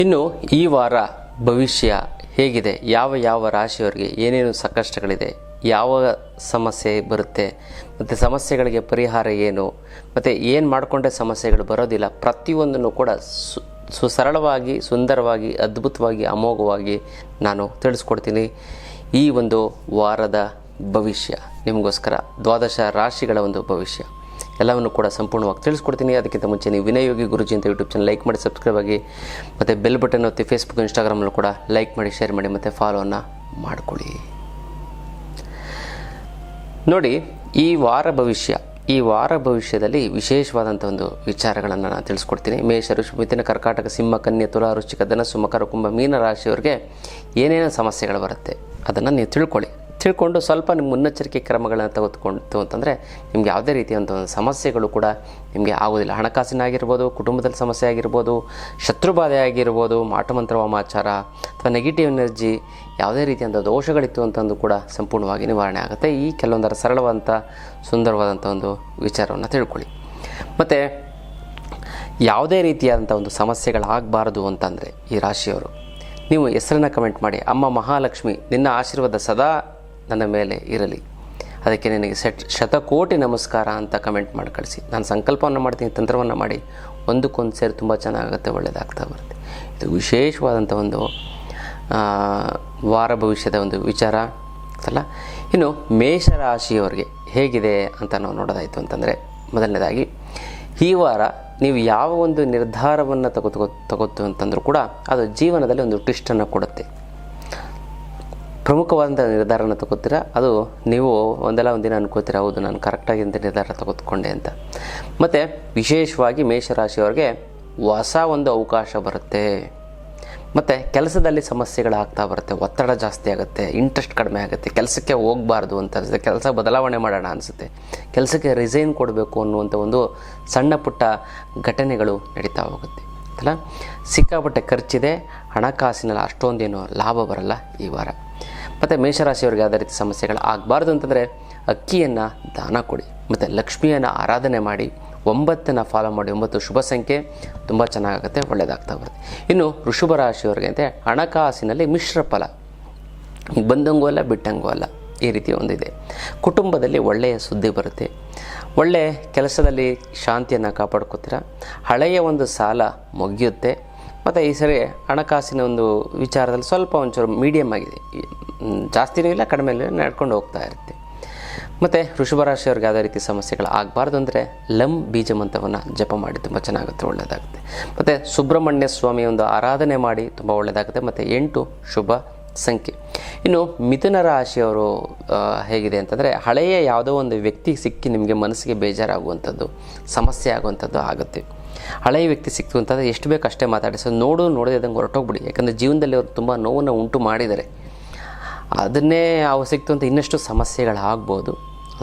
ಇನ್ನು ಈ ವಾರ ಭವಿಷ್ಯ ಹೇಗಿದೆ, ಯಾವ ರಾಶಿಯವರಿಗೆ ಏನೇನು ಸಂಕಷ್ಟಗಳಿದೆ, ಯಾವ ಸಮಸ್ಯೆ ಬರುತ್ತೆ ಮತ್ತು ಸಮಸ್ಯೆಗಳಿಗೆ ಪರಿಹಾರ ಏನು, ಮತ್ತು ಏನು ಮಾಡಿಕೊಂಡ್ರೆ ಸಮಸ್ಯೆಗಳು ಬರೋದಿಲ್ಲ, ಪ್ರತಿಯೊಂದನ್ನು ಕೂಡ ಸುಸರಳವಾಗಿ, ಸುಂದರವಾಗಿ, ಅದ್ಭುತವಾಗಿ, ಅಮೋಘವಾಗಿ ನಾನು ತಿಳಿಸ್ಕೊಡ್ತೀನಿ. ಈ ಒಂದು ವಾರದ ಭವಿಷ್ಯ ನಿಮಗೋಸ್ಕರ 12 ರಾಶಿಗಳ ಒಂದು ಭವಿಷ್ಯ ಎಲ್ಲವನ್ನು ಕೂಡ ಸಂಪೂರ್ಣವಾಗಿ ತಿಳಿಸ್ಕೊಡ್ತೀನಿ. ಅದಕ್ಕಿಂತ ಮುಂಚೆ ನೀವು ವಿನಯ್ ಯೋಗಿ ಗುರುಜಿ ಅಂತ ಯೂಟ್ಯೂಬ್ ಚಾನಲ್ ಲೈಕ್ ಮಾಡಿ, ಸಬ್ಸ್ಕ್ರೈಬ್ ಆಗಿ, ಮತ್ತು ಬೆಲ್ ಬಟನ್ ಒತ್ತಿ ಫೇಸ್ಬುಕ್, ಇನ್ಸ್ಟಾಗ್ರಾಮಲ್ಲೂ ಕೂಡ ಲೈಕ್ ಮಾಡಿ, ಶೇರ್ ಮಾಡಿ, ಮತ್ತು ಫಾಲೋವನ್ನು ಮಾಡ್ಕೊಳ್ಳಿ. ನೋಡಿ, ಈ ವಾರ ಭವಿಷ್ಯದಲ್ಲಿ ವಿಶೇಷವಾದಂಥ ಒಂದು ವಿಚಾರಗಳನ್ನು ನಾನು ತಿಳಿಸ್ಕೊಡ್ತೀನಿ. ಮೇಷ, ಋಷಭ, ಮಿಥುನ, ಕರ್ಕಾಟಕ, ಸಿಂಹ, ಕನ್ಯೆ, ತುಲಾ, ವೃಶ್ಚಿಕ, ಧನಸ್ಸು, ಮಕರ, ಕುಂಭ, ಮೀನ ರಾಶಿಯವರಿಗೆ ಏನೇನು ಸಮಸ್ಯೆಗಳು ಬರುತ್ತೆ ಅದನ್ನು ನೀವು ತಿಳ್ಕೊಂಡು ಸ್ವಲ್ಪ ನಿಮ್ಮ ಮುನ್ನೆಚ್ಚರಿಕೆ ಕ್ರಮಗಳನ್ನು ತೆಗೆದುಕೊಂಡು ಅಂತಂದರೆ ನಿಮ್ಗೆ ಯಾವುದೇ ರೀತಿಯಂಥ ಒಂದು ಸಮಸ್ಯೆಗಳು ಕೂಡ ನಿಮಗೆ ಆಗೋದಿಲ್ಲ. ಹಣಕಾಸಿನಾಗಿರ್ಬೋದು, ಕುಟುಂಬದಲ್ಲಿ ಸಮಸ್ಯೆ ಆಗಿರ್ಬೋದು, ಶತ್ರುಬಾಧೆ ಆಗಿರ್ಬೋದು, ಮಾಟಮಂತ್ರ ವಾಮಾಚಾರ ಅಥವಾ ನೆಗೆಟಿವ್ ಎನರ್ಜಿ, ಯಾವುದೇ ರೀತಿಯಂಥ ದೋಷಗಳಿತ್ತು ಅಂತಂದು ಕೂಡ ಸಂಪೂರ್ಣವಾಗಿ ನಿವಾರಣೆ ಆಗುತ್ತೆ. ಈ ಕೆಲವೊಂದರ ಸರಳವಾದಂಥ ಸುಂದರವಾದಂಥ ಒಂದು ವಿಚಾರವನ್ನು ತಿಳ್ಕೊಳ್ಳಿ. ಮತ್ತು ಯಾವುದೇ ರೀತಿಯಾದಂಥ ಒಂದು ಸಮಸ್ಯೆಗಳಾಗಬಾರ್ದು ಅಂತಂದರೆ ಈ ರಾಶಿಯವರು ನೀವು ಹೆಸರನ್ನು ಕಮೆಂಟ್ ಮಾಡಿ. ಅಮ್ಮ ಮಹಾಲಕ್ಷ್ಮಿ, ನಿನ್ನ ಆಶೀರ್ವಾದ ಸದಾ ನನ್ನ ಮೇಲೆ ಇರಲಿ, ಅದಕ್ಕೆ ನಿನಗೆ ಶತಕೋಟಿ ನಮಸ್ಕಾರ ಅಂತ ಕಮೆಂಟ್ ಮಾಡಿ ಕಳಿಸಿ. ನಾನು ಸಂಕಲ್ಪವನ್ನು ಮಾಡ್ತೀನಿ, ತಂತ್ರವನ್ನು ಮಾಡಿ ಒಂದಕ್ಕೊಂದು ಸೇರಿ ತುಂಬ ಚೆನ್ನಾಗುತ್ತೆ, ಒಳ್ಳೆಯದಾಗ್ತಾ ಬರುತ್ತೆ. ಇದು ವಿಶೇಷವಾದಂಥ ಒಂದು ವಾರ ಭವಿಷ್ಯದ ಒಂದು ವಿಚಾರ ಅಲ್ಲ. ಇನ್ನು ಮೇಷರಾಶಿಯವರಿಗೆ ಹೇಗಿದೆ ಅಂತ ನಾವು ನೋಡೋದಾಯಿತು ಅಂತಂದರೆ, ಮೊದಲನೇದಾಗಿ ಈ ವಾರ ನೀವು ಯಾವ ಒಂದು ನಿರ್ಧಾರವನ್ನು ತಗೋತು ಅಂತಂದರೂ ಕೂಡ ಅದು ಜೀವನದಲ್ಲಿ ಒಂದು ಟ್ವಿಸ್ಟನ್ನು ಕೊಡುತ್ತೆ. ಪ್ರಮುಖವಾದಂಥ ನಿರ್ಧಾರನ ತಗೋತೀರ, ಅದು ನೀವು ಒಂದಲ್ಲ ಒಂದಿನ ಅನ್ಕೋತೀರ, ಹೌದು ನಾನು ಕರೆಕ್ಟಾಗಿ ಇಂಥ ನಿರ್ಧಾರ ತೆಗೆದುಕೊಂಡೆ ಅಂತ. ಮತ್ತು ವಿಶೇಷವಾಗಿ ಮೇಷರಾಶಿಯವರಿಗೆ ಹೊಸ ಒಂದು ಅವಕಾಶ ಬರುತ್ತೆ. ಮತ್ತು ಕೆಲಸದಲ್ಲಿ ಸಮಸ್ಯೆಗಳಾಗ್ತಾ ಬರುತ್ತೆ, ಒತ್ತಡ ಜಾಸ್ತಿ ಆಗುತ್ತೆ, ಇಂಟ್ರೆಸ್ಟ್ ಕಡಿಮೆ ಆಗುತ್ತೆ, ಕೆಲಸಕ್ಕೆ ಹೋಗಬಾರ್ದು ಅಂತ ಅನಿಸುತ್ತೆ, ಕೆಲಸ ಬದಲಾವಣೆ ಮಾಡೋಣ ಅನಿಸುತ್ತೆ, ಕೆಲಸಕ್ಕೆ ರಿಸೈನ್ ಕೊಡಬೇಕು ಅನ್ನುವಂಥ ಒಂದು ಸಣ್ಣ ಪುಟ್ಟ ಘಟನೆಗಳು ನಡೀತಾ ಹೋಗುತ್ತೆ ಅಲ್ಲ. ಸಿಕ್ಕಾಪಟ್ಟೆ ಖರ್ಚಿದೆ, ಹಣಕಾಸಿನಲ್ಲಿ ಅಷ್ಟೊಂದೇನು ಲಾಭ ಬರಲ್ಲ ಈ ವಾರ. ಮತ್ತು ಮೇಷರಾಶಿಯವರಿಗೆ ಯಾವುದೇ ರೀತಿ ಸಮಸ್ಯೆಗಳು ಆಗಬಾರ್ದು ಅಂತಂದರೆ ಅಕ್ಕಿಯನ್ನು ದಾನ ಕೊಡಿ, ಮತ್ತು ಲಕ್ಷ್ಮಿಯನ್ನು ಆರಾಧನೆ ಮಾಡಿ, 9 ಫಾಲೋ ಮಾಡಿ. 9 ಶುಭ ಸಂಖ್ಯೆ, ತುಂಬ ಚೆನ್ನಾಗುತ್ತೆ, ಒಳ್ಳೆಯದಾಗ್ತಾ ಬರುತ್ತೆ. ಇನ್ನು ವೃಷಭ ರಾಶಿಯವರಿಗೆ ಅಂದರೆ ಹಣಕಾಸಿನಲ್ಲಿ ಮಿಶ್ರ ಫಲ, ಬಂದಂಗೂ ಅಲ್ಲ ಬಿಟ್ಟಂಗೂ ಅಲ್ಲ, ಈ ರೀತಿ ಒಂದಿದೆ. ಕುಟುಂಬದಲ್ಲಿ ಒಳ್ಳೆಯ ಸುದ್ದಿ ಬರುತ್ತೆ, ಒಳ್ಳೆಯ ಕೆಲಸದಲ್ಲಿ ಶಾಂತಿಯನ್ನು ಕಾಪಾಡ್ಕೋತೀರ, ಹಳೆಯ ಒಂದು ಸಾಲ ಮುಗಿಯುತ್ತೆ. ಮತ್ತು ಈ ಸರಿ ಹಣಕಾಸಿನ ಒಂದು ವಿಚಾರದಲ್ಲಿ ಸ್ವಲ್ಪ ಒಂಚೂರು ಮೀಡಿಯಮ್ ಆಗಿದೆ, ಜಾಸ್ತಿನೂ ಇಲ್ಲ ಕಡಿಮೆ ಇಲ್ಲ, ನಡ್ಕೊಂಡು ಹೋಗ್ತಾ ಇರುತ್ತೆ. ಮತ್ತು ವೃಷಭ ರಾಶಿಯವ್ರಿಗೆ ಯಾವುದೇ ರೀತಿ ಸಮಸ್ಯೆಗಳು ಆಗಬಾರ್ದು ಅಂದರೆ ಲಂ ಬೀಜ ಮಂತ್ರವನ್ನು ಜಪ ಮಾಡಿ, ತುಂಬ ಚೆನ್ನಾಗುತ್ತೆ, ಒಳ್ಳೆಯದಾಗುತ್ತೆ. ಮತ್ತು ಸುಬ್ರಹ್ಮಣ್ಯ ಸ್ವಾಮಿ ಒಂದು ಆರಾಧನೆ ಮಾಡಿ, ತುಂಬ ಒಳ್ಳೆಯದಾಗುತ್ತೆ. ಮತ್ತು 8 ಶುಭ ಸಂಖ್ಯೆ. ಇನ್ನು ಮಿಥುನ ರಾಶಿಯವರು ಹೇಗಿದೆ ಅಂತಂದರೆ, ಹಳೆಯ ಯಾವುದೋ ಒಂದು ವ್ಯಕ್ತಿ ಸಿಕ್ಕಿ ನಿಮಗೆ ಮನಸ್ಸಿಗೆ ಬೇಜಾರಾಗುವಂಥದ್ದು, ಸಮಸ್ಯೆ ಆಗುವಂಥದ್ದು ಆಗುತ್ತೆ. ಹಳೆಯ ವ್ಯಕ್ತಿ ಸಿಕ್ತು ಅಂತಂದರೆ ಎಷ್ಟು ಬೇಕು ಅಷ್ಟೇ ಮಾತಾಡಿಸೋ, ನೋಡೋದಂಗೆ ಹೊರಟೋಗ್ಬಿಡಿ. ಯಾಕಂದರೆ ಜೀವನದಲ್ಲಿ ಅವರು ತುಂಬ ನೋವನ್ನು ಉಂಟು ಮಾಡಿದ್ದಾರೆ, ಅದನ್ನೇ ಅವು ಸಿಕ್ತು ಅಂತ ಇನ್ನಷ್ಟು ಸಮಸ್ಯೆಗಳಾಗ್ಬೋದು,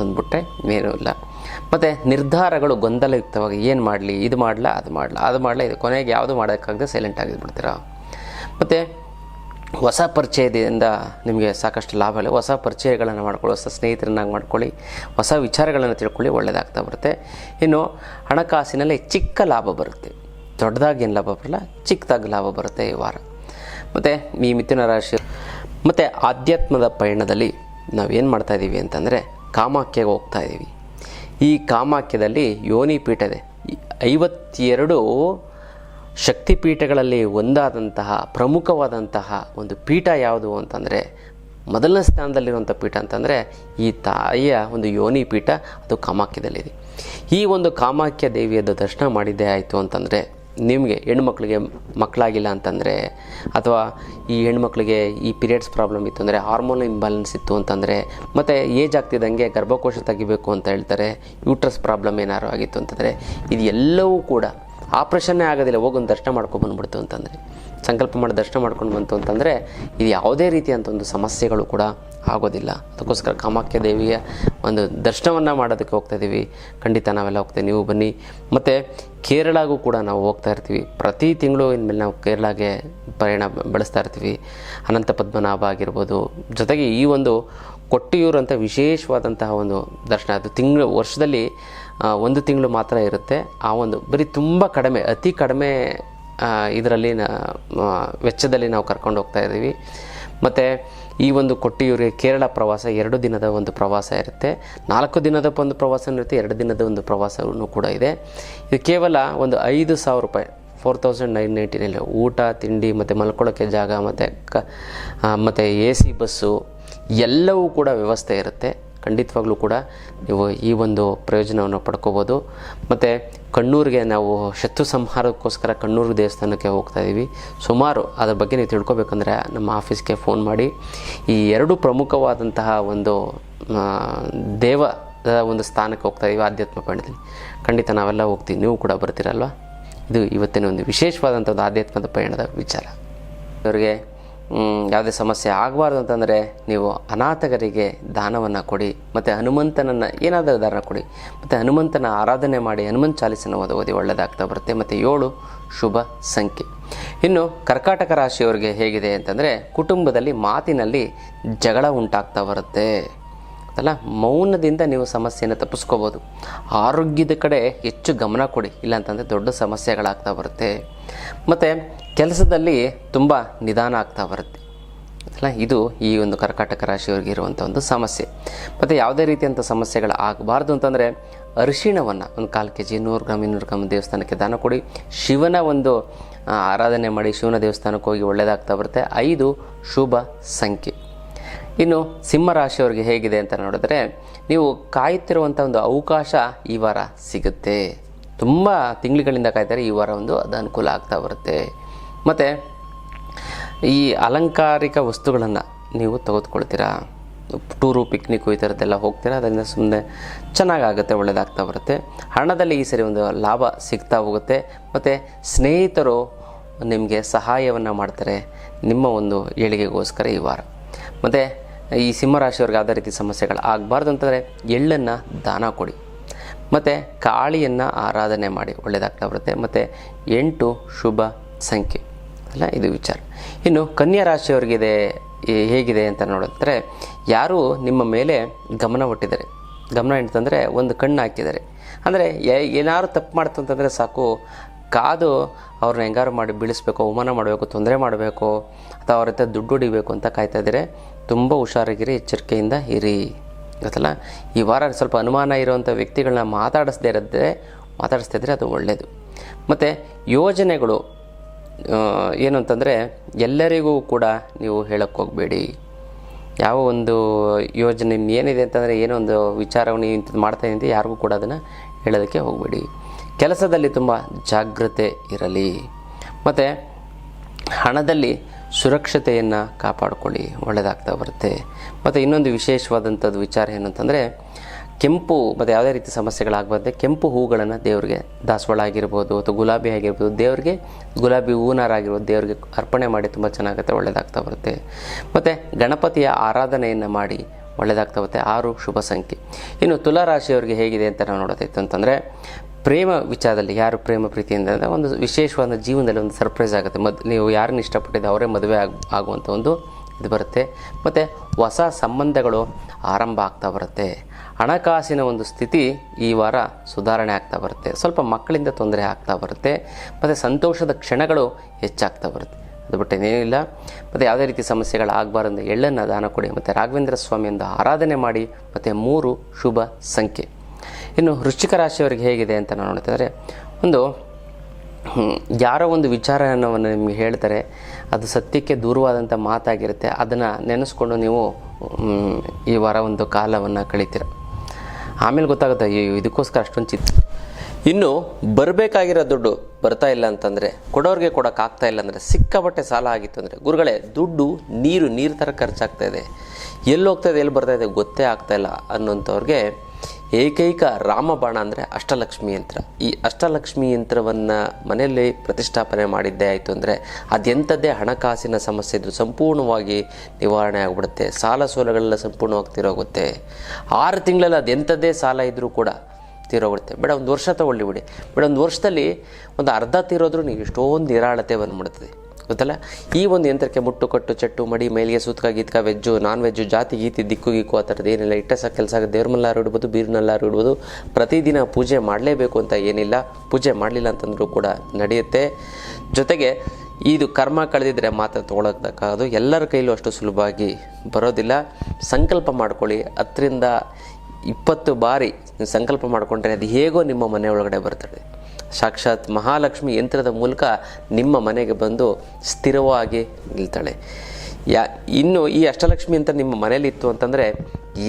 ಅಂದ್ಬಿಟ್ಟೆ ಏನೂ ಇಲ್ಲ. ಮತ್ತು ನಿರ್ಧಾರಗಳು ಗೊಂದಲಯುಕ್ತವಾಗಿ, ಏನು ಮಾಡಲಿ, ಇದು ಮಾಡಲ ಅದು ಮಾಡಲ ಇದು ಕೊನೆಗೆ ಯಾವುದು ಮಾಡೋಕ್ಕಾಗದೆ ಸೈಲೆಂಟ್ ಆಗಿದ್ಬಿಡ್ತೀರಾ. ಮತ್ತು ಹೊಸ ಪರಿಚಯದಿಂದ ನಿಮಗೆ ಸಾಕಷ್ಟು ಲಾಭ ಇಲ್ಲ. ಹೊಸ ಪರಿಚಯಗಳನ್ನು ಮಾಡ್ಕೊಳ್ಳಿ, ಹೊಸ ಸ್ನೇಹಿತರನ್ನಾಗಿ ಮಾಡ್ಕೊಳ್ಳಿ, ಹೊಸ ವಿಚಾರಗಳನ್ನು ತಿಳ್ಕೊಳ್ಳಿ, ಒಳ್ಳೆಯದಾಗ್ತಾ ಬರುತ್ತೆ. ಇನ್ನು ಹಣಕಾಸಿನಲ್ಲಿ ಚಿಕ್ಕ ಲಾಭ ಬರುತ್ತೆ, ದೊಡ್ಡದಾಗಿ ಏನು ಲಾಭ ಬರಲ್ಲ, ಚಿಕ್ಕದಾಗಿ ಲಾಭ ಬರುತ್ತೆ ಈ ವಾರ. ಮತ್ತು ಈ ಮಿಥುನ ರಾಶಿ ಮತ್ತು ಆಧ್ಯಾತ್ಮದ ಪಯಣದಲ್ಲಿ ನಾವೇನು ಮಾಡ್ತಾಯಿದ್ದೀವಿ ಅಂತಂದರೆ ಕಾಮಾಖ್ಯಗೆ ಹೋಗ್ತಾ ಇದ್ದೀವಿ. ಈ ಕಾಮಾಖ್ಯದಲ್ಲಿ ಯೋನಿ ಪೀಠ ಇದೆ. 52 ಶಕ್ತಿಪೀಠಗಳಲ್ಲಿ ಒಂದಾದಂತಹ ಪ್ರಮುಖವಾದಂತಹ ಒಂದು ಪೀಠ ಯಾವುದು ಅಂತಂದರೆ, ಮೊದಲನೇ ಸ್ಥಾನದಲ್ಲಿರುವಂಥ ಪೀಠ ಅಂತಂದರೆ ಈ ತಾಯಿಯ ಒಂದು ಯೋನಿ ಪೀಠ, ಅದು ಕಾಮಾಖ್ಯದಲ್ಲಿದೆ. ಈ ಒಂದು ಕಾಮಾಖ್ಯ ದೇವಿಯದ್ದು ದರ್ಶನ ಮಾಡಿದ್ದೇ ಆಯಿತು ಅಂತಂದರೆ, ನಿಮಗೆ ಹೆಣ್ಮಕ್ಳಿಗೆ ಮಕ್ಕಳಾಗಿಲ್ಲ ಅಂತಂದರೆ, ಅಥವಾ ಈ ಹೆಣ್ಮಕ್ಳಿಗೆ ಈ ಪೀರಿಯಡ್ಸ್ ಪ್ರಾಬ್ಲಮ್ ಇತ್ತು ಅಂದರೆ, ಹಾರ್ಮೋನ್ ಇಂಬ್ಯಾಲೆನ್ಸ್ ಇತ್ತು ಅಂತಂದರೆ, ಮತ್ತು ಏಜ್ ಆಗ್ತಿದ್ದಂಗೆ ಗರ್ಭಕೋಶ ತೆಗಿಬೇಕು ಅಂತ ಹೇಳ್ತಾರೆ, ಯೂಟ್ರಸ್ ಪ್ರಾಬ್ಲಮ್ ಏನಾರು ಆಗಿತ್ತು ಅಂತಂದರೆ, ಇದು ಎಲ್ಲವೂ ಕೂಡ ಆಪ್ರೇಷನ್ನೇ ಆಗೋದಿಲ್ಲ, ಹೋಗೊಂದು ದರ್ಶನ ಮಾಡ್ಕೊಂಡ್ಬಂದ್ಬಿಡ್ತು ಅಂತಂದರೆ, ಸಂಕಲ್ಪ ಮಾಡಿ ದರ್ಶನ ಮಾಡ್ಕೊಂಡು ಬಂತು ಅಂತಂದರೆ ಇದು ಯಾವುದೇ ರೀತಿಯಂಥ ಒಂದು ಸಮಸ್ಯೆಗಳು ಕೂಡ ಆಗೋದಿಲ್ಲ. ಅದಕ್ಕೋಸ್ಕರ ಕಾಮಾಖ್ಯ ದೇವಿಯ ಒಂದು ದರ್ಶನವನ್ನು ಮಾಡೋದಕ್ಕೆ ಹೋಗ್ತಾಯಿದ್ದೀವಿ. ಖಂಡಿತ ನಾವೆಲ್ಲ ಹೋಗ್ತೇವೆ, ನೀವು ಬನ್ನಿ. ಮತ್ತು ಕೇರಳಗೂ ಕೂಡ ನಾವು ಹೋಗ್ತಾ ಇರ್ತೀವಿ, ಪ್ರತಿ ತಿಂಗಳು ಇನ್ಮೇಲೆ ನಾವು ಕೇರಳಗೆ ಪ್ರಯಾಣ ಬೆಳೆಸ್ತಾ ಇರ್ತೀವಿ. ಅನಂತ ಪದ್ಮನಾಭ ಆಗಿರ್ಬೋದು, ಜೊತೆಗೆ ಈ ಒಂದು ಕೊಟ್ಟಿಯೂರು ಅಂತ ವಿಶೇಷವಾದಂತಹ ಒಂದು ದರ್ಶನ, ಅದು ವರ್ಷದಲ್ಲಿ 1 ತಿಂಗಳು ಮಾತ್ರ ಇರುತ್ತೆ. ಆ ಒಂದು ಬರೀ ತುಂಬ ಕಡಿಮೆ, ಅತಿ ಕಡಿಮೆ ಇದರಲ್ಲಿ ವೆಚ್ಚದಲ್ಲಿ ನಾವು ಕರ್ಕೊಂಡು ಹೋಗ್ತಾ ಇದ್ದೀವಿ. ಮತ್ತು ಈ ಒಂದು ಕೊಟ್ಟಿಯೂರಿಗೆ ಕೇರಳ ಪ್ರವಾಸ 2 ದಿನದ ಒಂದು ಪ್ರವಾಸ ಇರುತ್ತೆ. 4 ದಿನದ ಒಂದು ಪ್ರವಾಸ ಇರುತ್ತೆ, 2 ದಿನದ ಒಂದು ಪ್ರವಾಸವೂ ಕೂಡ ಇದೆ. ಇದು ಕೇವಲ ಒಂದು 5,000 ರೂಪಾಯಿ, 4,999 ಊಟ ತಿಂಡಿ ಮತ್ತು ಮಲ್ಕೊಳ್ಳೋಕ್ಕೆ ಜಾಗ ಮತ್ತು AC ಬಸ್ಸು ಎಲ್ಲವೂ ಕೂಡ ವ್ಯವಸ್ಥೆ ಇರುತ್ತೆ. ಖಂಡಿತವಾಗ್ಲೂ ಕೂಡ ನೀವು ಈ ಒಂದು ಪ್ರಯೋಜನವನ್ನು ಪಡ್ಕೋಬೋದು. ಮತ್ತು ಕಣ್ಣೂರಿಗೆ ನಾವು ಶತ್ರು ಸಂಹಾರಕ್ಕೋಸ್ಕರ ಕಣ್ಣೂರು ದೇವಸ್ಥಾನಕ್ಕೆ ಹೋಗ್ತಾ ಇದ್ದೀವಿ. ಸುಮಾರು ಅದ್ರ ಬಗ್ಗೆ ನೀವು ತಿಳ್ಕೊಬೇಕಂದ್ರೆ ನಮ್ಮ ಆಫೀಸ್ಗೆ ಫೋನ್ ಮಾಡಿ. ಈ 2 ಪ್ರಮುಖವಾದಂತಹ ಒಂದು ದೇವದ ಒಂದು ಸ್ಥಾನಕ್ಕೆ ಹೋಗ್ತಾ ಇದ್ದೀವಿ ಆಧ್ಯಾತ್ಮ ಪಯಣದಲ್ಲಿ. ಖಂಡಿತ ನಾವೆಲ್ಲ ಹೋಗ್ತೀವಿ, ನೀವು ಕೂಡ ಬರ್ತೀರಲ್ವ. ಇದು ಇವತ್ತಿನ ಒಂದು ವಿಶೇಷವಾದಂಥ ಒಂದು ಆಧ್ಯಾತ್ಮದ ಪಯಣದ ವಿಚಾರ. ಇವರಿಗೆ ಯಾವುದೇ ಸಮಸ್ಯೆ ಆಗಬಾರ್ದು ಅಂತಂದರೆ ನೀವು ಅನಾಥಗರಿಗೆ ದಾನವನ್ನು ಕೊಡಿ, ಮತ್ತು ಹನುಮಂತನನ್ನು ಏನಾದರೂ ದಾನ ಕೊಡಿ, ಮತ್ತು ಹನುಮಂತನ ಆರಾಧನೆ ಮಾಡಿ ಹನುಮಂತ ಚಾಲಿಸನ ಓದಿ ಒಳ್ಳೆಯದಾಗ್ತಾ ಬರುತ್ತೆ. ಮತ್ತು 7 ಶುಭ ಸಂಖ್ಯೆ. ಇನ್ನು ಕರ್ಕಾಟಕ ರಾಶಿಯವರಿಗೆ ಹೇಗಿದೆ ಅಂತಂದರೆ ಕುಟುಂಬದಲ್ಲಿ ಮಾತಿನಲ್ಲಿ ಜಗಳ ಉಂಟಾಗ್ತಾ ಬರುತ್ತೆ ಅಲ್ಲ. ಮೌನದಿಂದ ನೀವು ಸಮಸ್ಯೆಯನ್ನು ತಪ್ಪಿಸ್ಕೋಬೋದು. ಆರೋಗ್ಯದ ಕಡೆ ಹೆಚ್ಚು ಗಮನ ಕೊಡಿ, ಇಲ್ಲಾಂತಂದರೆ ದೊಡ್ಡ ಸಮಸ್ಯೆಗಳಾಗ್ತಾ ಬರುತ್ತೆ. ಮತ್ತು ಕೆಲಸದಲ್ಲಿ ತುಂಬ ನಿಧಾನ ಆಗ್ತಾ ಬರುತ್ತೆ ಅಲ್ಲ. ಇದು ಈ ಒಂದು ಕರ್ಕಾಟಕ ರಾಶಿಯವರಿಗೆ ಇರುವಂಥ ಒಂದು ಸಮಸ್ಯೆ. ಮತ್ತು ಯಾವುದೇ ರೀತಿಯಂಥ ಸಮಸ್ಯೆಗಳು ಆಗಬಾರ್ದು ಅಂತಂದರೆ ಅರಿಶಿಣವನ್ನು ಒಂದು 1/4 kg 100 ಗ್ರಾಮ್ 200 ಗ್ರಾಮ್ ದೇವಸ್ಥಾನಕ್ಕೆ ದಾನ ಕೊಡಿ. ಶಿವನ ಒಂದು ಆರಾಧನೆ ಮಾಡಿ ಶಿವನ ದೇವಸ್ಥಾನಕ್ಕೆ ಹೋಗಿ ಒಳ್ಳೆಯದಾಗ್ತಾ ಬರುತ್ತೆ. 5 ಶುಭ ಸಂಖ್ಯೆ. ಇನ್ನು ಸಿಂಹರಾಶಿಯವರಿಗೆ ಹೇಗಿದೆ ಅಂತ ನೋಡಿದ್ರೆ, ನೀವು ಕಾಯುತ್ತಿರುವಂಥ ಒಂದು ಅವಕಾಶ ಈ ವಾರ ಸಿಗುತ್ತೆ. ತುಂಬ ತಿಂಗಳುಗಳಿಂದ ಕಾಯ್ತಾರೆ, ಈ ವಾರ ಒಂದು ಅದು ಅನುಕೂಲ ಆಗ್ತಾ ಬರುತ್ತೆ. ಮತ್ತು ಈ ಅಲಂಕಾರಿಕ ವಸ್ತುಗಳನ್ನು ನೀವು ತೆಗೆದುಕೊಳ್ತೀರಾ, ಟೂರು ಪಿಕ್ನಿಕ್ಕು ಈ ಥರದ್ದೆಲ್ಲ ಹೋಗ್ತೀರಾ, ಅದರಿಂದ ಸುಮ್ಮನೆ ಚೆನ್ನಾಗಾಗುತ್ತೆ, ಒಳ್ಳೆಯದಾಗ್ತಾ ಬರುತ್ತೆ. ಹಣದಲ್ಲಿ ಈ ಸರಿ ಒಂದು ಲಾಭ ಸಿಗ್ತಾ ಹೋಗುತ್ತೆ. ಮತ್ತು ಸ್ನೇಹಿತರು ನಿಮಗೆ ಸಹಾಯವನ್ನು ಮಾಡ್ತಾರೆ ನಿಮ್ಮ ಒಂದು ಏಳಿಗೆಗೋಸ್ಕರ ಈ ವಾರ. ಮತ್ತು ಈ ಸಿಂಹರಾಶಿಯವ್ರಿಗೆ ಯಾವುದೇ ರೀತಿ ಸಮಸ್ಯೆಗಳು ಆಗಬಾರ್ದು ಅಂತಂದರೆ ಎಳ್ಳನ್ನು ದಾನ ಕೊಡಿ, ಮತ್ತು ಕಾಳಿಯನ್ನು ಆರಾಧನೆ ಮಾಡಿ, ಒಳ್ಳೆಯದಾಗ್ತಾ ಬರುತ್ತೆ. ಮತ್ತು 8 ಶುಭ ಸಂಖ್ಯೆ ಅಲ್ಲ, ಇದು ವಿಚಾರ. ಇನ್ನು ಕನ್ಯಾ ರಾಶಿಯವರಿಗಿದೆ ಹೇಗಿದೆ ಅಂತ ನೋಡಿದ್ರೆ, ಯಾರು ನಿಮ್ಮ ಮೇಲೆ ಗಮನ ಕೊಟ್ಟಿದ್ದಾರೆ, ಗಮನ ಅಂತಂದರೆ ಒಂದು ಕಣ್ಣು ಹಾಕಿದ್ದಾರೆ. ಅಂದರೆ ಏನಾದ್ರು ತಪ್ಪು ಮಾಡ್ತು ಅಂತಂದರೆ ಸಾಕು, ಕಾದು ಅವ್ರನ್ನ ಹೆಂಗಾರು ಮಾಡಿ ಬೀಳಿಸ್ಬೇಕು, ಅವಮಾನ ಮಾಡಬೇಕು, ತೊಂದರೆ ಮಾಡಬೇಕು, ಅಥವಾ ಅವ್ರ ಹತ್ರ ದುಡ್ಡು ಹೊಡಿಬೇಕು ಅಂತ ಕಾಯ್ತಾ ಇದ್ದಾರೆ. ತುಂಬ ಹುಷಾರಾಗಿರಿ, ಎಚ್ಚರಿಕೆಯಿಂದ ಇರಿ ಗೊತ್ತಲ್ಲ. ಈ ವಾರ ಸ್ವಲ್ಪ ಅನುಮಾನ ಇರುವಂಥ ವ್ಯಕ್ತಿಗಳನ್ನ ಮಾತಾಡಿಸ್ತಿದ್ರೆ ಅದು ಒಳ್ಳೆಯದು. ಮತ್ತು ಯೋಜನೆಗಳು ಏನು ಅಂತಂದರೆ, ಎಲ್ಲರಿಗೂ ಕೂಡ ನೀವು ಹೇಳಕ್ಕೆ ಹೋಗಬೇಡಿ. ಯಾವ ಒಂದು ಯೋಜನೆ ಏನಿದೆ ಅಂತಂದರೆ, ಏನೋ ಒಂದು ವಿಚಾರವನ್ನು ಇಂಥದ್ದು ಮಾಡ್ತಾಯಿದ್ದೀನಿ ಯಾರಿಗೂ ಕೂಡ ಅದನ್ನು ಹೇಳೋದಕ್ಕೆ ಹೋಗಬೇಡಿ. ಕೆಲಸದಲ್ಲಿ ತುಂಬ ಜಾಗ್ರತೆ ಇರಲಿ. ಮತ್ತು ಹಣದಲ್ಲಿ ಸುರಕ್ಷತೆಯನ್ನು ಕಾಪಾಡಿಕೊಳ್ಳಿ, ಒಳ್ಳೆಯದಾಗ್ತಾ ಬರುತ್ತೆ. ಮತ್ತು ಇನ್ನೊಂದು ವಿಶೇಷವಾದಂಥದ್ದು ವಿಚಾರ ಏನು ಅಂತಂದರೆ, ಕೆಂಪು ಮತ್ತು ಯಾವುದೇ ರೀತಿ ಸಮಸ್ಯೆಗಳಾಗಬಾರ್ದೆ ಕೆಂಪು ಹೂಗಳನ್ನು ದೇವರಿಗೆ, ದಾಸವಾಳ ಆಗಿರ್ಬೋದು ಅಥವಾ ಗುಲಾಬಿ ಆಗಿರ್ಬೋದು, ದೇವರಿಗೆ ಗುಲಾಬಿ ಹೂನಾರ ಆಗಿರ್ಬೋದು, ದೇವರಿಗೆ ಅರ್ಪಣೆ ಮಾಡಿ ತುಂಬ ಚೆನ್ನಾಗುತ್ತೆ, ಒಳ್ಳೆಯದಾಗ್ತಾ ಬರುತ್ತೆ. ಮತ್ತು ಗಣಪತಿಯ ಆರಾಧನೆಯನ್ನು ಮಾಡಿ ಒಳ್ಳೆಯದಾಗ್ತಾ ಬರುತ್ತೆ. 6 ಶುಭ ಸಂಖ್ಯೆ. ಇನ್ನು ತುಲಾರಾಶಿಯವರಿಗೆ ಹೇಗಿದೆ ಅಂತ ನಾವು ನೋಡೋದಾಯ್ತು ಅಂತಂದರೆ, ಪ್ರೇಮ ವಿಚಾರದಲ್ಲಿ ಯಾರು ಪ್ರೇಮ ಪ್ರೀತಿಯಿಂದ ಒಂದು ವಿಶೇಷವಾದ ಜೀವನದಲ್ಲಿ ಒಂದು ಸರ್ಪ್ರೈಸ್ ಆಗುತ್ತೆ. ನೀವು ಯಾರನ್ನ ಇಷ್ಟಪಟ್ಟಿದ್ದು ಅವರೇ ಮದುವೆ ಆಗುವಂಥ ಒಂದು ಇದು ಬರುತ್ತೆ. ಮತ್ತು ಹೊಸ ಸಂಬಂಧಗಳು ಆರಂಭ ಆಗ್ತಾ ಬರುತ್ತೆ. ಹಣಕಾಸಿನ ಒಂದು ಸ್ಥಿತಿ ಈ ವಾರ ಸುಧಾರಣೆ ಆಗ್ತಾ ಬರುತ್ತೆ. ಸ್ವಲ್ಪ ಮಕ್ಕಳಿಂದ ತೊಂದರೆ ಆಗ್ತಾ ಬರುತ್ತೆ. ಮತ್ತು ಸಂತೋಷದ ಕ್ಷಣಗಳು ಹೆಚ್ಚಾಗ್ತಾ ಬರುತ್ತೆ. ಅದು ಬಿಟ್ಟು ಏನೇನಿಲ್ಲ. ಮತ್ತು ಯಾವುದೇ ರೀತಿ ಸಮಸ್ಯೆಗಳು ಆಗಬಾರ್ದು ಎಳ್ಳನ್ನು ದಾನ ಕೊಡಿ. ಮತ್ತು ರಾಘವೇಂದ್ರ ಸ್ವಾಮಿಯಿಂದ ಆರಾಧನೆ ಮಾಡಿ. ಮತ್ತು 3 ಶುಭ ಸಂಖ್ಯೆ. ಇನ್ನು ವೃಶ್ಚಿಕ ರಾಶಿಯವರಿಗೆ ಹೇಗಿದೆ ಅಂತ ನಾವು ನೋಡ್ತಿದ್ರೆ, ಒಂದು ಯಾರೋ ಒಂದು ವಿಚಾರವನ್ನು ನಿಮಗೆ ಹೇಳ್ತಾರೆ, ಅದು ಸತ್ಯಕ್ಕೆ ದೂರವಾದಂಥ ಮಾತಾಗಿರುತ್ತೆ. ಅದನ್ನು ನೆನೆಸ್ಕೊಂಡು ನೀವು ಈ ವಾರ ಒಂದು ಕಾಲವನ್ನು ಕಳೀತೀರ. ಆಮೇಲೆ ಗೊತ್ತಾಗುತ್ತೆ ಇದಕ್ಕೋಸ್ಕರ ಅಷ್ಟೊಂದು ಇನ್ನು ಬರಬೇಕಾಗಿರೋ ದುಡ್ಡು ಬರ್ತಾ ಇಲ್ಲ ಅಂತಂದರೆ, ಕೊಡೋರಿಗೆ ಕೊಡೋಕ್ಕಾಗ್ತಾ ಇಲ್ಲ ಅಂದರೆ, ಸಿಕ್ಕಾಪಟ್ಟೆ ಸಾಲ ಆಗಿತ್ತು ಅಂದರೆ, ಗುರುಗಳೇ ದುಡ್ಡು ನೀರು ಥರ ಖರ್ಚಾಗ್ತಾ ಇದೆ, ಎಲ್ಲಿ ಹೋಗ್ತಾ ಇದೆ ಎಲ್ಲಿ ಬರ್ತಾ ಇದೆ ಗೊತ್ತೇ ಆಗ್ತಾಯಿಲ್ಲ ಅನ್ನೋಂಥವ್ರಿಗೆ ಏಕೈಕ ರಾಮಬಾಣ ಅಂದರೆ ಅಷ್ಟಲಕ್ಷ್ಮಿ ಯಂತ್ರ. ಈ ಅಷ್ಟಲಕ್ಷ್ಮಿ ಯಂತ್ರವನ್ನು ಮನೆಯಲ್ಲಿ ಪ್ರತಿಷ್ಠಾಪನೆ ಮಾಡಿದ್ದೇ ಆಯಿತು ಅಂದರೆ, ಅದೆಂಥದ್ದೇ ಹಣಕಾಸಿನ ಸಮಸ್ಯೆ ಇದ್ದರೂ ಸಂಪೂರ್ಣವಾಗಿ ನಿವಾರಣೆ ಆಗಿಬಿಡುತ್ತೆ. ಸಾಲ ಸೋಲಗಳೆಲ್ಲ ಸಂಪೂರ್ಣವಾಗಿ ತೀರೋಗುತ್ತೆ. 6 ತಿಂಗಳಲ್ಲಿ ಅದೆಂಥದ್ದೇ ಸಾಲ ಇದ್ದರೂ ಕೂಡ ತೀರೋಗುತ್ತೆ. ಬೇಡ ಒಂದು ವರ್ಷ ತೊಗೊಳ್ಳಿ ಬಿಡಿ, ಬೇಡ ಒಂದು ವರ್ಷದಲ್ಲಿ ಒಂದು ಅರ್ಧ ತೀರೋದ್ರೂ ನೀವು ಎಷ್ಟೊಂದು ನಿರಾಳತೆ ಬಂದುಬಿಡ್ತದೆ ಗೊತ್ತಲ್ಲ. ಈ ಒಂದು ಯಂತ್ರಕ್ಕೆ ಮುಟ್ಟು ಕಟ್ಟು ಚಟ್ಟು ಮಡಿ ಮೇಲಿಗೆ ಸೂತ್ಕ ಗೀತ್ಕ ವೆಜ್ಜು ನಾನ್ ವೆಜ್ಜು ಜಾತಿ ಗೀತಿ ದಿಕ್ಕು ಗೀಕು ಆ ಥರದ್ದು ಏನಿಲ್ಲ. ಇಟ್ಟೆ ಕೆಲಸ ದೇವ್ರ ಮಲ್ಲಾರು ಇಡ್ಬೋದು, ಬೀರ್ನಲ್ಲಾರು ಇಡ್ಬೋದು. ಪ್ರತಿದಿನ ಪೂಜೆ ಮಾಡಲೇಬೇಕು ಅಂತ ಏನಿಲ್ಲ. ಪೂಜೆ ಮಾಡಲಿಲ್ಲ ಅಂತಂದ್ರೂ ಕೂಡ ನಡೆಯುತ್ತೆ. ಜೊತೆಗೆ ಇದು ಕರ್ಮ ಕಳೆದಿದ್ರೆ ಮಾತ್ರ ತೊಗೊಳಕ್ಕಾಗೋದು, ಎಲ್ಲರ ಕೈಲೂ ಅಷ್ಟು ಸುಲಭವಾಗಿ ಬರೋದಿಲ್ಲ. ಸಂಕಲ್ಪ ಮಾಡ್ಕೊಳ್ಳಿ, 10ರಿಂದ 20 ಬಾರಿ ನೀವು ಸಂಕಲ್ಪ ಮಾಡಿಕೊಂಡ್ರೆ ಅದು ಹೇಗೋ ನಿಮ್ಮ ಮನೆ ಒಳಗಡೆ ಬರ್ತದೆ. ಸಾಕ್ಷಾತ್ ಮಹಾಲಕ್ಷ್ಮಿ ಯಂತ್ರದ ಮೂಲಕ ನಿಮ್ಮ ಮನೆಗೆ ಬಂದು ಸ್ಥಿರವಾಗಿ ನಿಲ್ತಾಳೆ. ಇನ್ನು ಈ ಅಷ್ಟಲಕ್ಷ್ಮಿ ಅಂತ ನಿಮ್ಮ ಮನೇಲಿ ಇತ್ತು ಅಂತಂದರೆ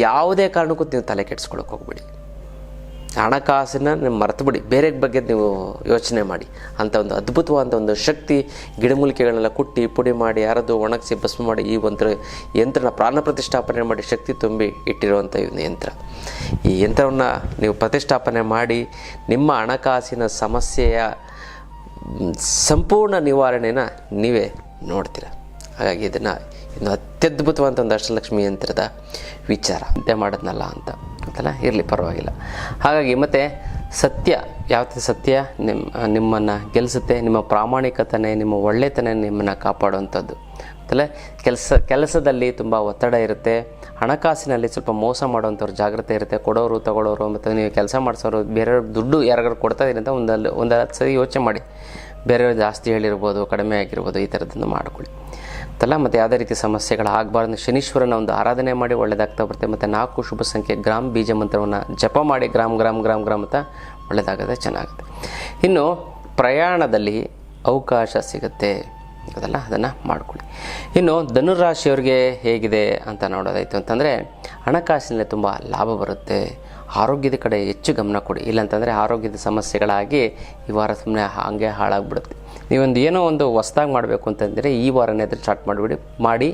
ಯಾವುದೇ ಕಾರಣಕ್ಕೂ ನೀವು ತಲೆ ಕೆಡಿಸ್ಕೊಳಕ್ಕೆ ಹೋಗ್ಬೇಡಿ. ಹಣಕಾಸನ್ನ ನೀವು ಮರೆತು ಬಿಡಿ, ಬೇರೆ ಬಗ್ಗೆ ನೀವು ಯೋಚನೆ ಮಾಡಿ. ಅಂಥ ಒಂದು ಅದ್ಭುತವಾದ ಒಂದು ಶಕ್ತಿ ಗಿಡಮೂಲಿಕೆಗಳನ್ನೆಲ್ಲ ಕುಟ್ಟಿ ಪುಡಿ ಮಾಡಿ ಅರೆದು ಒಣಗಿಸಿ ಭಸ್ಮ ಮಾಡಿ ಈ ಒಂದು ಯಂತ್ರನ ಪ್ರಾಣ ಪ್ರತಿಷ್ಠಾಪನೆ ಮಾಡಿ ಶಕ್ತಿ ತುಂಬಿ ಇಟ್ಟಿರುವಂಥ ಒಂದು ಯಂತ್ರ. ಈ ಯಂತ್ರವನ್ನು ನೀವು ಪ್ರತಿಷ್ಠಾಪನೆ ಮಾಡಿ ನಿಮ್ಮ ಹಣಕಾಸಿನ ಸಮಸ್ಯೆಯ ಸಂಪೂರ್ಣ ನಿವಾರಣೆನ ನೀವೇ ನೋಡ್ತೀರ. ಹಾಗಾಗಿ ಇದನ್ನು ಇನ್ನು ಅತ್ಯದ್ಭುತವಾದಂಥ ಒಂದು ಅಷ್ಟಲಕ್ಷ್ಮಿ ಯಂತ್ರದ ವಿಚಾರ ಅಂತೆ ಮಾಡೋದ್ನಲ್ಲ ಅಂತ ಅಂತಲ್ಲ, ಇರಲಿ ಪರವಾಗಿಲ್ಲ. ಹಾಗಾಗಿ ಮತ್ತು ಸತ್ಯ, ಯಾವತ್ತೂ ಸತ್ಯ ನಿಮ್ಮನ್ನು ಗೆಲ್ಲಿಸುತ್ತೆ. ನಿಮ್ಮ ಪ್ರಾಮಾಣಿಕತೆ, ನಿಮ್ಮ ಒಳ್ಳೆತನ ನಿಮ್ಮನ್ನು ಕಾಪಾಡುವಂಥದ್ದು ಅಂತಲ್ಲ. ಕೆಲಸದಲ್ಲಿ ತುಂಬ ಒತ್ತಡ ಇರುತ್ತೆ, ಹಣಕಾಸಿನಲ್ಲಿ ಸ್ವಲ್ಪ ಮೋಸ ಮಾಡುವಂಥವ್ರು ಜಾಗ್ರತೆ ಇರುತ್ತೆ. ಕೊಡೋರು ತಗೊಳ್ಳೋರು ಮತ್ತು ನೀವು ಕೆಲಸ ಮಾಡಿಸೋರು ಬೇರೆಯವ್ರ ದುಡ್ಡು ಯಾರಿಗಾರು ಕೊಡ್ತಾ ಇದ್ದೀರಿ ಅಂತ ಒಂದು ಸರಿ ಯೋಚನೆ ಮಾಡಿ. ಬೇರೆಯವ್ರು ಜಾಸ್ತಿ ಹೇಳಿರ್ಬೋದು, ಕಡಿಮೆ ಆಗಿರ್ಬೋದು, ಈ ಥರದ್ದನ್ನು ಮಾಡ್ಕೊಳ್ಳಿ ಅಂತಲ್ಲ. ಮತ್ತು ಯಾವುದೇ ರೀತಿ ಸಮಸ್ಯೆಗಳಾಗಬಾರ್ದು. ಶನೀಶ್ವರನ ಒಂದು ಆರಾಧನೆ ಮಾಡಿ ಒಳ್ಳೆಯದಾಗ್ತಾ ಬರುತ್ತೆ. ಮತ್ತು 4 ಶುಭ ಸಂಖ್ಯೆ ಗ್ರಾಮ್ ಬೀಜ ಮಂತ್ರವನ್ನು ಜಪ ಮಾಡಿ ಗ್ರಾಮ್ ಗ್ರಾಮ್ ಗ್ರಾಮ್ ಗ್ರಾಮ್ ಅಂತ ಒಳ್ಳೆಯದಾಗುತ್ತೆ, ಚೆನ್ನಾಗುತ್ತೆ. ಇನ್ನು ಪ್ರಯಾಣದಲ್ಲಿ ಅವಕಾಶ ಸಿಗುತ್ತೆ ಅದಲ್ಲ, ಅದನ್ನು ಮಾಡ್ಕೊಳ್ಳಿ. ಇನ್ನು ಧನುರಾಶಿಯವ್ರಿಗೆ ಹೇಗಿದೆ ಅಂತ ನೋಡೋದಾಯಿತು ಅಂತಂದರೆ ಹಣಕಾಸಿನಲ್ಲಿ ತುಂಬ ಲಾಭ ಬರುತ್ತೆ. ಆರೋಗ್ಯದ ಕಡೆ ಹೆಚ್ಚು ಗಮನ ಕೊಡಿ, ಇಲ್ಲಾಂತಂದರೆ ಆರೋಗ್ಯದ ಸಮಸ್ಯೆಗಳಾಗಿ ಈ ವಾರ ಸುಮ್ಮನೆ ಹಾಗೆ ಹಾಳಾಗ್ಬಿಡುತ್ತೆ. ನೀವೊಂದು ಏನೋ ಒಂದು ಹೊಸ್ದಾಗಿ ಮಾಡಬೇಕು ಅಂತಂದರೆ ಈ ವಾರನೇ ಅದ್ರ ಸ್ಟಾರ್ಟ್ ಮಾಡಿ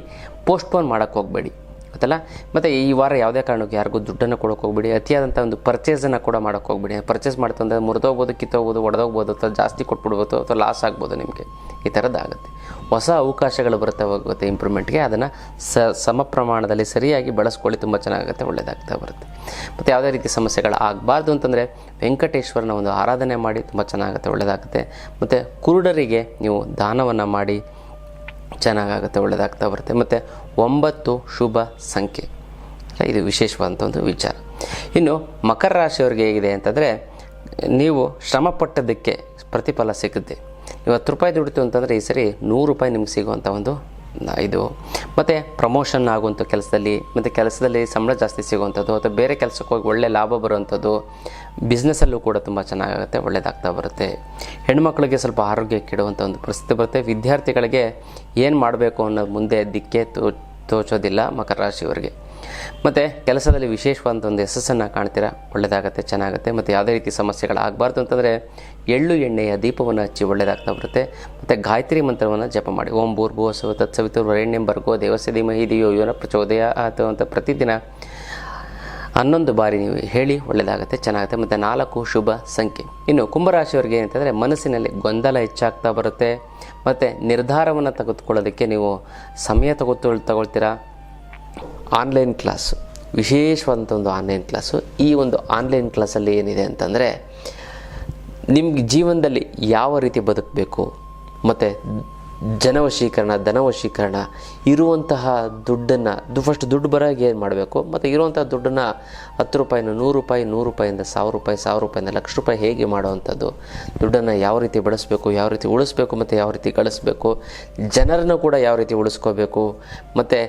ಪೋಸ್ಟ್ಪೋನ್ ಮಾಡೋಕ್ಕೆ ಹೋಗಬೇಡಿ ಗೊತ್ತಲ್ಲ. ಮತ್ತು ಈ ವಾರ ಯಾವುದೇ ಕಾರಣಕ್ಕೂ ಯಾರಿಗೂ ದುಡ್ಡನ್ನು ಕೊಡೋಕೆ ಹೋಗ್ಬೇಡಿ. ಅತಿಯಾದಂಥ ಒಂದು ಪರ್ಚೇಸನ್ನು ಕೂಡ ಮಾಡೋಕ್ಕೆ ಹೋಗ್ಬೇಡಿ. ಪರ್ಚೇಸ್ ಮಾಡ್ತಂದ್ರೆ ಮುರಿದೋಗ್ಬೋದು, ಕಿತ್ತೋಗ್ಬೋದು, ಒಡೆದೋಗ್ಬೋದು, ಅಥವಾ ಜಾಸ್ತಿ ಕೊಟ್ಬಿಡ್ಬೋದು, ಅಥವಾ ಲಾಸ್ ಆಗ್ಬೋದು ನಿಮಗೆ. ಈ ಥರದ್ದಾಗುತ್ತೆ. ಹೊಸ ಅವಕಾಶಗಳು ಬರ್ತಾ ಹೋಗುತ್ತೆ ಇಂಪ್ರೂವ್ಮೆಂಟ್ಗೆ. ಅದನ್ನು ಸಮ ಪ್ರಮಾಣದಲ್ಲಿ ಸರಿಯಾಗಿ ಬಳಸ್ಕೊಳ್ಳಿ, ತುಂಬ ಚೆನ್ನಾಗುತ್ತೆ, ಒಳ್ಳೆಯದಾಗ್ತಾ ಬರುತ್ತೆ. ಮತ್ತು ಯಾವುದೇ ರೀತಿ ಸಮಸ್ಯೆಗಳು ಆಗಬಾರ್ದು ಅಂತಂದರೆ ವೆಂಕಟೇಶ್ವರನ ಒಂದು ಆರಾಧನೆ ಮಾಡಿ, ತುಂಬ ಚೆನ್ನಾಗುತ್ತೆ, ಒಳ್ಳೆಯದಾಗುತ್ತೆ. ಮತ್ತು ಕುರುಡರಿಗೆ ನೀವು ದಾನವನ್ನು ಮಾಡಿ, ಚೆನ್ನಾಗಾಗುತ್ತೆ, ಒಳ್ಳೆಯದಾಗ್ತಾ ಬರುತ್ತೆ. ಮತ್ತು 9 ಶುಭ ಸಂಖ್ಯೆ, ಇದು ವಿಶೇಷವಾದಂಥ ಒಂದು ವಿಚಾರ. ಇನ್ನು ಮಕರ ರಾಶಿಯವ್ರಿಗೆ ಹೇಗಿದೆ ಅಂತಂದರೆ ನೀವು ಶ್ರಮಪಟ್ಟದ್ದಕ್ಕೆ ಪ್ರತಿಫಲ ಸಿಗುತ್ತೆ. ನೀವು 10 ರೂಪಾಯಿ ದುಡಿತು ಅಂತಂದರೆ ಈ ಸರಿ 100 ರೂಪಾಯಿ ನಿಮ್ಗೆ ಸಿಗುವಂಥ ಒಂದು ಇದು. ಮತ್ತು ಪ್ರಮೋಷನ್ ಆಗುವಂಥ ಕೆಲಸದಲ್ಲಿ, ಮತ್ತು ಕೆಲಸದಲ್ಲಿ ಸಂಬಳ ಜಾಸ್ತಿ ಸಿಗುವಂಥದ್ದು, ಅಥವಾ ಬೇರೆ ಕೆಲಸಕ್ಕೆ ಹೋಗಿ ಒಳ್ಳೆ ಲಾಭ ಬರುವಂಥದ್ದು, ಬಿಸ್ನೆಸ್ಸಲ್ಲೂ ಕೂಡ ತುಂಬ ಚೆನ್ನಾಗುತ್ತೆ, ಒಳ್ಳೆಯದಾಗ್ತಾ ಬರುತ್ತೆ. ಹೆಣ್ಮಕ್ಳಿಗೆ ಸ್ವಲ್ಪ ಆರೋಗ್ಯ ಕೆಡುವಂಥ ಒಂದು ಪರಿಸ್ಥಿತಿ ಬರುತ್ತೆ. ವಿದ್ಯಾರ್ಥಿಗಳಿಗೆ ಏನು ಮಾಡಬೇಕು ಅನ್ನೋದು ಮುಂದೆ ದಿಕ್ಕೆ ತೋಚೋದಿಲ್ಲ ಮಕರ ರಾಶಿಯವರಿಗೆ. ಮತ್ತು ಕೆಲಸದಲ್ಲಿ ವಿಶೇಷವಾದಂಥ ಒಂದು ಯಶಸ್ಸನ್ನು ಕಾಣ್ತೀರಾ, ಒಳ್ಳೆಯದಾಗುತ್ತೆ, ಚೆನ್ನಾಗುತ್ತೆ. ಮತ್ತು ಯಾವುದೇ ರೀತಿ ಸಮಸ್ಯೆಗಳಾಗಬಾರ್ದು ಅಂತಂದರೆ ಎಳ್ಳು ಎಣ್ಣೆಯ ದೀಪವನ್ನು ಹಚ್ಚಿ ಒಳ್ಳೆಯದಾಗ್ತಾ ಬರುತ್ತೆ. ಮತ್ತು ಗಾಯತ್ರಿ ಮಂತ್ರವನ್ನು ಜಪ ಮಾಡಿ. ಓಂ ಭೂರ್ಭುವಸ್ಸು ತತ್ಸವಿತುರ್ವರೆಣ್ಯಂ ಭರ್ಗೋ ದೇವಸ್ಯ ಧೀಮಹಿ ಧಿಯೋ ಯೋ ನಃ ಪ್ರಚೋದಯಾತ್ ಅಂತ ಪ್ರತಿದಿನ 11 ಬಾರಿ ನೀವು ಹೇಳಿ, ಒಳ್ಳೆಯದಾಗುತ್ತೆ, ಚೆನ್ನಾಗುತ್ತೆ. ಮತ್ತು 4 ಶುಭ ಸಂಖ್ಯೆ. ಇನ್ನು ಕುಂಭರಾಶಿಯವರಿಗೆ ಏನಂತಂದರೆ ಮನಸ್ಸಿನಲ್ಲಿ ಗೊಂದಲ ಹೆಚ್ಚಾಗ್ತಾ ಬರುತ್ತೆ. ಮತ್ತು ನಿರ್ಧಾರವನ್ನು ತೆಗೆದುಕೊಳ್ಳೋದಕ್ಕೆ ನೀವು ಸಮಯ ತಗೊಳ್ತೀರಾ. ಆನ್ಲೈನ್ ಕ್ಲಾಸು, ವಿಶೇಷವಾದಂಥ ಒಂದು ಆನ್ಲೈನ್ ಕ್ಲಾಸು. ಈ ಒಂದು ಆನ್ಲೈನ್ ಕ್ಲಾಸಲ್ಲಿ ಏನಿದೆ ಅಂತಂದರೆ ನಿಮ್ಗೆ ಜೀವನದಲ್ಲಿ ಯಾವ ರೀತಿ ಬದುಕಬೇಕು, ಮತ್ತು ಜನವಶೀಕರಣ, ಧನವಶೀಕರಣ, ಇರುವಂತಹ ದುಡ್ಡನ್ನು ಫಸ್ಟ್ ದುಡ್ಡು ಬರೋಗೆ ಏನು ಮಾಡಬೇಕು, ಮತ್ತು ಇರುವಂಥ ದುಡ್ಡನ್ನು 10 ರೂಪಾಯಿನ 100 ರೂಪಾಯಿ, 100 ರೂಪಾಯಿಂದ 1000 ರೂಪಾಯಿ, 1000 ರೂಪಾಯಿಂದ 1,00,000 ರೂಪಾಯಿ ಹೇಗೆ ಮಾಡುವಂಥದ್ದು, ದುಡ್ಡನ್ನು ಯಾವ ರೀತಿ ಬಳಸಬೇಕು, ಯಾವ ರೀತಿ ಉಳಿಸ್ಬೇಕು, ಮತ್ತು ಯಾವ ರೀತಿ ಗಳಿಸ್ಬೇಕು, ಜನರನ್ನು ಕೂಡ ಯಾವ ರೀತಿ ಉಳಿಸ್ಕೋಬೇಕು. ಮತ್ತು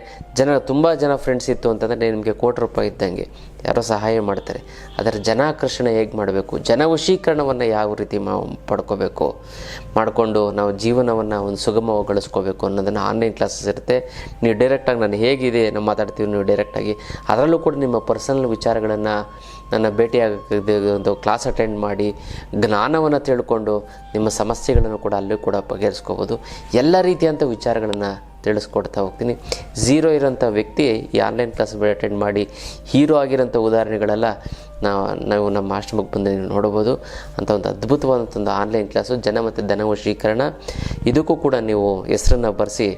ತುಂಬ ಜನ ಫ್ರೆಂಡ್ಸ್ ಇತ್ತು ಅಂತಂದರೆ ನಿಮಗೆ 1 ಕೋಟಿ ರೂಪಾಯಿ ಇದ್ದಂಗೆ ಯಾರೋ ಸಹಾಯ ಮಾಡ್ತಾರೆ. ಅದರ ಜನಾಕರ್ಷಣೆ ಹೇಗೆ ಮಾಡಬೇಕು, ಜನವಶೀಕರಣವನ್ನು ಯಾವ ರೀತಿ ಮಾಡಿಕೊಂಡು ನಾವು ಜೀವನವನ್ನು ಒಂದು ಸುಗಮಗೊಳಿಸ್ಕೋಬೇಕು ಅನ್ನೋದನ್ನು ಆನ್ಲೈನ್ ಕ್ಲಾಸಸ್ ಇರುತ್ತೆ. ನೀವು ಡೈರೆಕ್ಟಾಗಿ ನಾನು ಹೇಗಿದೆ ನಾವು ಮಾತಾಡ್ತೀವಿ, ನೀವು ಡೈರೆಕ್ಟಾಗಿ ಅದರಲ್ಲೂ ಕೂಡ ನಿಮ್ಮ ಪರ್ಸನಲ್ ವಿಚಾರಗಳನ್ನು ನನ್ನ ಭೇಟಿಯಾಗಕ್ಕೆ ಒಂದು ಕ್ಲಾಸ್ ಅಟೆಂಡ್ ಮಾಡಿ ಜ್ಞಾನವನ್ನು ತಿಳ್ಕೊಂಡು ನಿಮ್ಮ ಸಮಸ್ಯೆಗಳನ್ನು ಕೂಡ ಅಲ್ಲೂ ಕೂಡ ಬಗೆಹರಿಸ್ಕೋಬೋದು. ಎಲ್ಲ ರೀತಿಯಂಥ ವಿಚಾರಗಳನ್ನು ತಿಳಿಸ್ಕೊಡ್ತಾ ಹೋಗ್ತೀನಿ. ಝೀರೋ ಇರೋಂಥ ವ್ಯಕ್ತಿ ಈ ಆನ್ಲೈನ್ ಕ್ಲಾಸ್ ಅಟೆಂಡ್ ಮಾಡಿ ಹೀರೋ ಆಗಿರೋಂಥ ಉದಾಹರಣೆಗಳೆಲ್ಲ ನಾವು ನಮ್ಮ ಆಶ್ರಮಕ್ಕೆ ಬಂದು ನೀವು ನೋಡ್ಬೋದು. ಅಂಥ ಒಂದು ಅದ್ಭುತವಾದಂಥ ಒಂದು ಆನ್ಲೈನ್ ಕ್ಲಾಸು ಜನ ಮತ್ತು ಧನವಶೀಕರಣ. ಇದಕ್ಕೂ ಕೂಡ ನೀವು ಹೆಸರನ್ನು ಬರೆಸಿ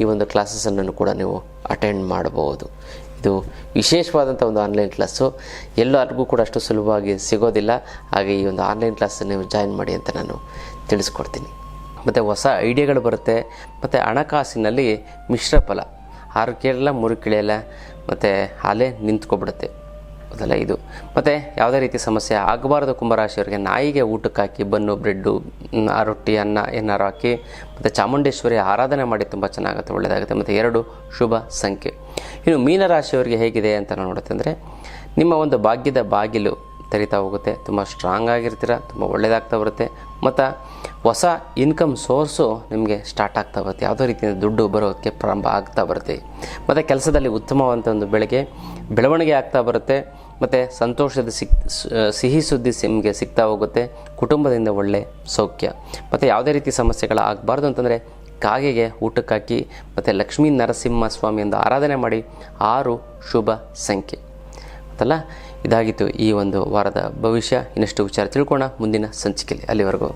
ಈ ಒಂದು ಕ್ಲಾಸಸನ್ನು ಕೂಡ ನೀವು ಅಟೆಂಡ್ ಮಾಡಬಹುದು. ಇದು ವಿಶೇಷವಾದಂಥ ಒಂದು ಆನ್ಲೈನ್ ಕ್ಲಾಸು, ಎಲ್ಲರಿಗೂ ಕೂಡ ಅಷ್ಟು ಸುಲಭವಾಗಿ ಸಿಗೋದಿಲ್ಲ. ಹಾಗೆ ಈ ಒಂದು ಆನ್ಲೈನ್ ಕ್ಲಾಸನ್ನು ನೀವು ಜಾಯಿನ್ ಮಾಡಿ ಅಂತ ನಾನು ತಿಳಿಸ್ಕೊಡ್ತೀನಿ. ಮತ್ತು ಹೊಸ ಐಡಿಯಾಗಳು ಬರುತ್ತೆ. ಮತ್ತು ಹಣಕಾಸಿನಲ್ಲಿ ಮಿಶ್ರ ಫಲ, 6 ಕೇಳಲ್ಲ 3 ಕಿಳಿಯಲ್ಲ, ಮತ್ತು ಹಾಲೇ ನಿಂತ್ಕೊಬಿಡುತ್ತೆ. ಹೌದಲ್ಲ ಇದು. ಮತ್ತು ಯಾವುದೇ ರೀತಿ ಸಮಸ್ಯೆ ಆಗಬಾರ್ದು ಕುಂಭರಾಶಿಯವರಿಗೆ, ನಾಯಿಗೆ ಊಟಕ್ಕೆ ಹಾಕಿ ಬನ್ನು ಬ್ರೆಡ್ಡು ರೊಟ್ಟಿ ಅನ್ನ ಏನಾರು ಹಾಕಿ ಮತ್ತು ಚಾಮುಂಡೇಶ್ವರಿ ಆರಾಧನೆ ಮಾಡಿ ತುಂಬ ಚೆನ್ನಾಗುತ್ತೆ, ಒಳ್ಳೆಯದಾಗುತ್ತೆ. ಮತ್ತು 2 ಶುಭ ಸಂಖ್ಯೆ. ಇನ್ನು ಮೀನರಾಶಿಯವರಿಗೆ ಹೇಗಿದೆ ಅಂತ ನಾವು ನೋಡುತ್ತಂದರೆ, ನಿಮ್ಮ ಒಂದು ಭಾಗ್ಯದ ಬಾಗಿಲು ತೆರೀತಾ ಹೋಗುತ್ತೆ, ತುಂಬ ಸ್ಟ್ರಾಂಗ್ ಆಗಿರ್ತೀರ, ತುಂಬ ಒಳ್ಳೆಯದಾಗ್ತಾ ಬರುತ್ತೆ. ಮತ್ತು ಹೊಸ ಇನ್ಕಮ್ ಸೋರ್ಸು ನಿಮಗೆ ಸ್ಟಾರ್ಟ್ ಆಗ್ತಾ ಬರುತ್ತೆ, ಯಾವುದೋ ರೀತಿಯಿಂದ ದುಡ್ಡು ಬರೋದಕ್ಕೆ ಪ್ರಾರಂಭ ಆಗ್ತಾ ಬರುತ್ತೆ. ಮತ್ತು ಕೆಲಸದಲ್ಲಿ ಉತ್ತಮವಾದಂಥ ಒಂದು ಬೆಳವಣಿಗೆ ಆಗ್ತಾ ಬರುತ್ತೆ. ಮತ್ತು ಸಂತೋಷದ ಸಿಹಿ ಸುದ್ದಿ ನಿಮಗೆ ಸಿಗ್ತಾ ಹೋಗುತ್ತೆ. ಕುಟುಂಬದಿಂದ ಒಳ್ಳೆ ಸೌಖ್ಯ. ಮತ್ತು ಯಾವುದೇ ರೀತಿ ಸಮಸ್ಯೆಗಳು ಆಗಬಾರ್ದು ಅಂತಂದರೆ ಕಾಗೆಗೆ ಊಟಕ್ಕೆ ಹಾಕಿ ಮತ್ತು ಲಕ್ಷ್ಮೀ ನರಸಿಂಹ ಸ್ವಾಮಿಯಿಂದ ಆರಾಧನೆ ಮಾಡಿ. 6 ಶುಭ ಸಂಖ್ಯೆ ಅಂತಲ್ಲ. ಇದಾಗಿತ್ತು ಈ ಒಂದು ವಾರದ ಭವಿಷ್ಯ. ಇನ್ನಷ್ಟು ವಿಚಾರ ತಿಳ್ಕೊಳ್ಳೋಣ ಮುಂದಿನ ಸಂಚಿಕೆಯಲ್ಲಿ. ಅಲ್ಲಿವರೆಗೂ